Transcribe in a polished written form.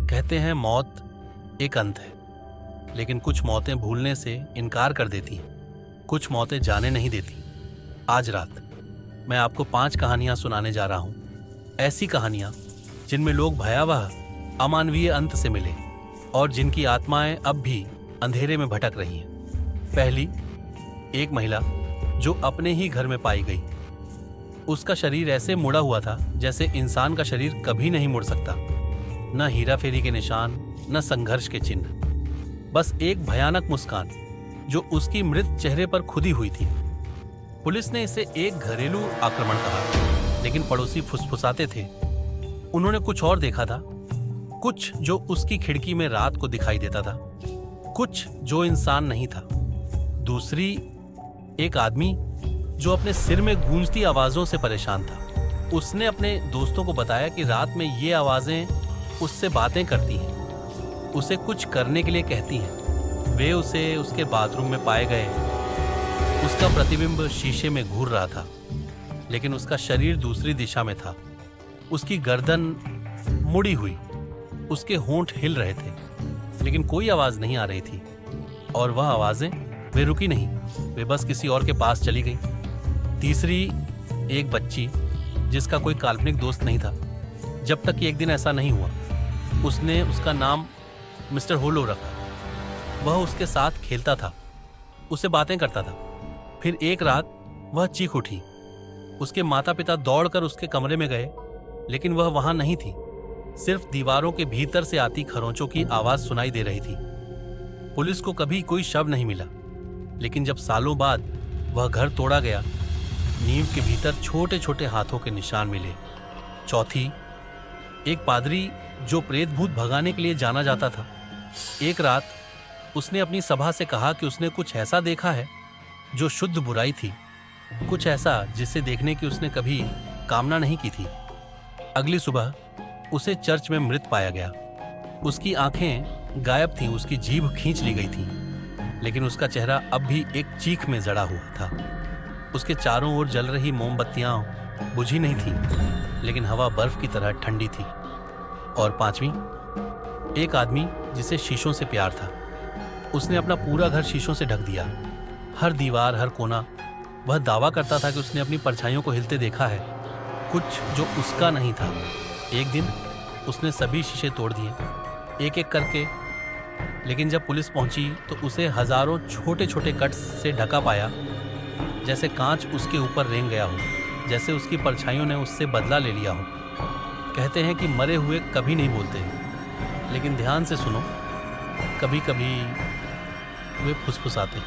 कहते हैं मौत एक अंत है, लेकिन कुछ मौतें भूलने से इनकार कर देती हैं, कुछ मौतें जाने नहीं देती। आज रात मैं आपको 5 कहानियां सुनाने जा रहा हूं, ऐसी कहानियां जिनमें लोग भयावह अमानवीय अंत से मिले और जिनकी आत्माएं अब भी अंधेरे में भटक रही हैं। पहली, एक महिला जो अपने ही घर में पाई गई। उसका शरीर ऐसे मुड़ा हुआ था जैसे इंसान का शरीर कभी नहीं मुड़ सकता। न हीरा फेरी के निशान, न संघर्ष के चिन्ह, बस एक भयानक मुस्कान जो उसकी मृत चेहरे पर खुदी हुई थी। पुलिस ने इसे एक घरेलू आक्रमण कहा, लेकिन पड़ोसी फुसफुसाते थे। उन्होंने कुछ और देखा था, कुछ जो उसकी खिड़की में रात को दिखाई देता था, कुछ जो इंसान नहीं था। दूसरी, एक आदमी जो अपने सिर में गूंजती आवाजों से परेशान था। उसने अपने दोस्तों को बताया कि रात में ये आवाजें उससे बातें करती हैं, उसे कुछ करने के लिए कहती हैं। वे उसे उसके बाथरूम में पाए गए। उसका प्रतिबिंब शीशे में घूर रहा था, लेकिन उसका शरीर दूसरी दिशा में था। उसकी गर्दन मुड़ी हुई, उसके होंठ हिल रहे थे, लेकिन कोई आवाज नहीं आ रही थी। और वह आवाजें, वे रुकी नहीं, वे बस किसी और के पास चली गई। तीसरी, एक बच्ची जिसका कोई काल्पनिक दोस्त नहीं था, जब तक कि एक दिन ऐसा नहीं हुआ। उसने उसका नाम मिस्टर होलो रखा। वह उसके साथ खेलता था, उससे बातें करता था। फिर एक रात वह चीख उठी। उसके माता पिता दौड़कर उसके कमरे में गए, लेकिन वह वहां नहीं थी। सिर्फ दीवारों के भीतर से आती खरोंचों की आवाज सुनाई दे रही थी। पुलिस को कभी कोई शव नहीं मिला, लेकिन जब सालों बाद वह घर तोड़ा गया, नींव के भीतर छोटे छोटे हाथों के निशान मिले। चौथी, एक पादरी जो प्रेत भूत भगाने के लिए जाना जाता था। एक रात उसने अपनी सभा से कहा कि उसने कुछ ऐसा देखा है जो शुद्ध बुराई थी, कुछ ऐसा जिसे देखने की उसने कभी कामना नहीं की थी। अगली सुबह उसे चर्च में मृत पाया गया। उसकी आंखें गायब थीं, उसकी जीभ खींच ली गई थी, लेकिन उसका चेहरा अब भी एक चीख में जड़ा हुआ था। उसके चारों ओर जल रही मोमबत्तियां बुझी नहीं थी, लेकिन हवा बर्फ की तरह ठंडी थी। और पांचवी, एक आदमी जिसे शीशों से प्यार था। उसने अपना पूरा घर शीशों से ढक दिया, हर दीवार, हर कोना। वह दावा करता था कि उसने अपनी परछाइयों को हिलते देखा है, कुछ जो उसका नहीं था। एक दिन उसने सभी शीशे तोड़ दिए, एक एक करके, लेकिन जब पुलिस पहुंची तो उसे हजारों छोटे छोटे कट्स से ढका पाया, जैसे कांच उसके ऊपर रेंग गया हो, जैसे उसकी परछाइयों ने उससे बदला ले लिया हो। कहते हैं कि मरे हुए कभी नहीं बोलते, लेकिन ध्यान से सुनो, कभी कभी वे फुसफुसाते हैं।